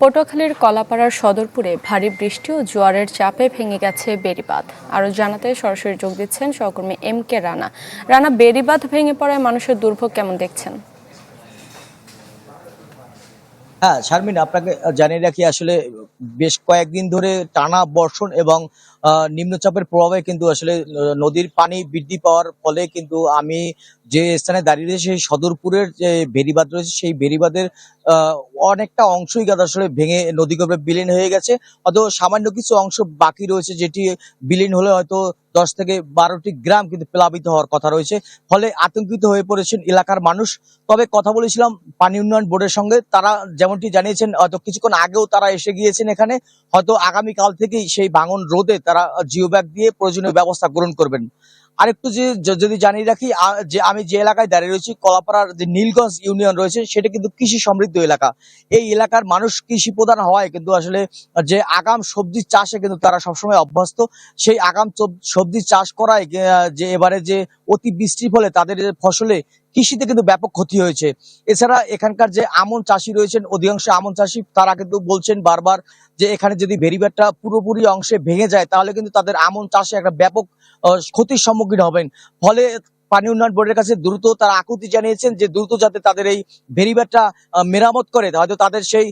পটুয়াখালীর কলাপাড়ার সদরপুরে ভারী বৃষ্টি ও জোয়ারের চাপে ভেঙে গেছে বেড়িবাঁধ। আরও জানাতে সরাসরি যোগ দিচ্ছেন সহকর্মী MK রানা। রানা, বেড়িবাঁধ ভেঙে পড়ায় মানুষের দুর্ভোগ কেমন দেখছেন? হ্যাঁ শারমিন, আপনাকে জানিয়ে রাখি, আসলে বেশ কয়েকদিন ধরে টানা বর্ষণ এবং নিম্নচাপের প্রভাবে কিন্তু আসলে নদীর পানি বৃদ্ধি পাওয়ার ফলে কিন্তু আমি যে স্থানে দাঁড়িয়ে রয়েছে সেই সদরপুরের যে বেড়িবাঁধ রয়েছে সেই বেড়িবাঁধের আহ, অনেকটা অংশই কিন্তু আসলে ভেঙে নদীগর্ভে বিলীন হয়ে গেছে। হয়তো সামান্য কিছু অংশ বাকি রয়েছে, যেটি বিলীন হলে হয়তো 10 থেকে 12টি গ্রাম কিন্তু প্লাবিত হওয়ার কথা রয়েছে। ফলে আতঙ্কিত হয়ে পড়েছেন এলাকার মানুষ। তবে কথা বলেছিলাম পানি উন্নয়ন বোর্ডের সঙ্গে, তারা যেমনটি জানিয়েছেন হয়তো কিছুক্ষণ আগেও তারা এসে গিয়েছেন এখানে। হয়তো আগামীকাল থেকেই সেই ভাঙন রোধে তারা জিও ব্যাগ দিয়ে প্রয়োজনীয় ব্যবস্থা গ্রহণ করবেন। আরেকটু যদি জানিয়ে রাখি, যে আমি যে এলাকায় দাঁড়িয়ে রয়েছি, কলাপাড়ার যে নীলগঞ্জ ইউনিয়ন রয়েছে, সেটা কিন্তু কৃষি সমৃদ্ধ এলাকা। এই এলাকার মানুষ কৃষি প্রধান হওয়ায় কিন্তু আসলে যে আগাম সবজি চাষে কিন্তু তারা সবসময় অভ্যস্ত। সেই আগাম সবজি চাষ করায় যে এবারে যে অতি বৃষ্টির ফলে তাদের যে ফসলে কৃষিতে কিন্তু ব্যাপক ক্ষতি হয়েছে। এছাড়া এখানকার যে আমন চাষি রয়েছেন, অধিকাংশ আমন চাষি তারা কিন্তু বলছেন বারবার যে এখানে যদি বেড়িবাঁধটা পুরোপুরি অংশে ভেঙে যায় তাহলে কিন্তু তাদের আমন চাষে একটা ব্যাপক ক্ষতির সম্মুখীন হবেন। ফলে পানি উন্নয়ন বোর্ডের কাছে দ্রুত তারা আকুতি জানিয়েছেন যে দ্রুত যাতে তাদের এই বেড়িবাঁধটা মেরামত করে, হয়তো তাদের সেই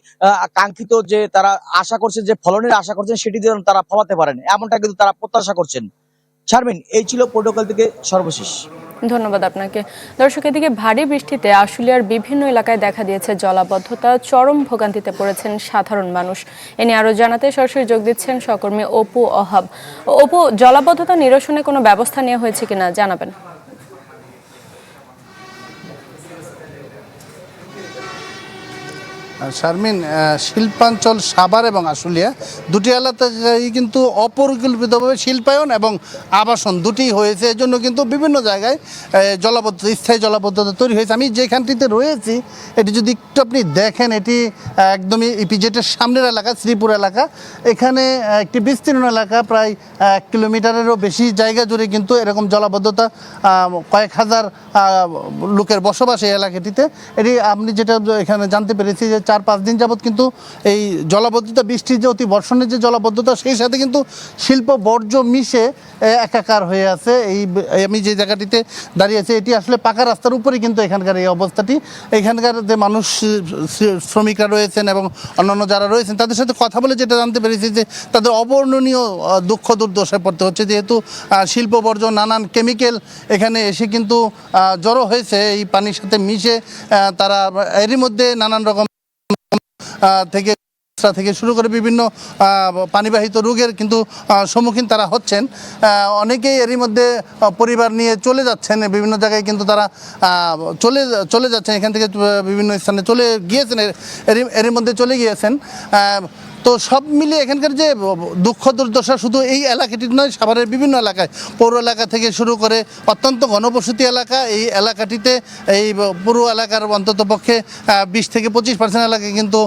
কাঙ্ক্ষিত যে তারা আশা করছেন, যে ফলনের আশা করছেন, সেটি যেন তারা ফলাতে পারেন, এমনটা কিন্তু তারা প্রত্যাশা করছেন। শারমিন, এই ছিল পটুয়াখালী থেকে সর্বশেষ। ধন্যবাদ আপনাকে। দর্শক, এদিকে ভারী বৃষ্টিতে আশুলিয়ার বিভিন্ন এলাকায় দেখা দিয়েছে জলাবদ্ধতা। চরম ভোগান্তিতে পড়েছেন সাধারণ মানুষ। এ নিয়ে আরও জানাতে সরাসরি যোগ দিচ্ছেন সহকর্মী অপু অহাব। অপু, জলাবদ্ধতা নিরসনে কোনো ব্যবস্থা নেওয়া হয়েছে কিনা জানাবেন। শারমিন, শিল্পাঞ্চল সাভার এবং আশুলিয়া দুটি এলাকায় কিন্তু অপরিকল্পিতভাবে শিল্পায়ন এবং আবাসন দুটি হয়েছে। এজন্য কিন্তু বিভিন্ন জায়গায় স্থায়ী জলাবদ্ধতা তৈরি হয়েছে। আমি যেখানটিতে রয়েছি এটি যদি একটু আপনি দেখেন, এটি একদমই ইপিজেটের সামনের এলাকা, শ্রীপুর এলাকা। এখানে একটি বিস্তীর্ণ এলাকা, প্রায় 1 কিলোমিটারেরও বেশি জায়গা জুড়ে কিন্তু এরকম জলাবদ্ধতা, কয়েক হাজার লোকের বসবাস এই এলাকাটিতে। এটি আপনি যেটা এখানে জানতে পেরেছি যে 4-5 দিন যাবৎ কিন্তু এই জলাবদ্ধতা, বৃষ্টির যে অতি বর্ষণের যে জলাবদ্ধতা, সেই সাথে কিন্তু শিল্প বর্জ্য মিশে একাকার হয়ে আছে। আমি যে জায়গাটিতে দাঁড়িয়ে আছি এটি আসলে পাকা রাস্তার উপরেই কিন্তু এখানকার এই অবস্থাটি। এখানকার যে মানুষ, শ্রমিকরা রয়েছেন এবং অন্যান্য যারা রয়েছেন, তাদের সাথে কথা বলে যেটা জানতে পেরেছি যে তাদের অবর্ণনীয় দুঃখ দুর্দশায় পড়তে হচ্ছে, যেহেতু শিল্প বর্জ্য নানান কেমিক্যাল এখানে এসে কিন্তু জড়ো হয়েছে এই পানির সাথে মিশে। তারা এরই মধ্যে নানান রকম থেকে শুরু করে বিভিন্ন পানিবাহিত রোগের কিন্তু সম্মুখীন তারা হচ্ছেন। অনেকেই এরই মধ্যে পরিবার নিয়ে চলে যাচ্ছেন বিভিন্ন জায়গায়, কিন্তু তারা চলে যাচ্ছেন এখান থেকে, বিভিন্ন স্থানে চলে গিয়েছেন, এরই মধ্যে চলে গিয়েছেন। তো সব মিলিয়ে এখানকার যে দুঃখ দুর্দশা শুধু এই এলাকাটির নয়, সাভারের বিভিন্ন এলাকায়, পৌর এলাকা থেকে শুরু করে অত্যন্ত ঘনবসতি এলাকা, এই এলাকাটিতে, এই পুরো এলাকার অন্তত পক্ষে 20 থেকে 25% এলাকায় কিন্তু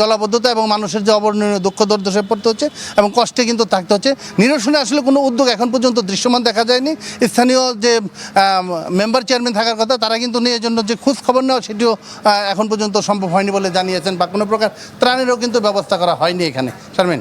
জলাবদ্ধতা এবং মানুষের যে অবর্ণনীয় দুঃখ দুর্দশায় পড়তে হচ্ছে এবং কষ্টে কিন্তু থাকতে হচ্ছে। নিরসনে আসলে কোনো উদ্যোগ এখন পর্যন্ত দৃশ্যমান দেখা যায়নি। স্থানীয় যে মেম্বার চেয়ারম্যান থাকার কথা, তারা কিন্তু নিয়ে জন্য যে খোঁজ খবর নেওয়া, সেটিও এখন পর্যন্ত সম্ভব হয়নি বলে জানিয়েছেন, বা কোনো প্রকার ত্রাণেরও কিন্তু ব্যবস্থা করা হয়নি এখানে। শারমিন।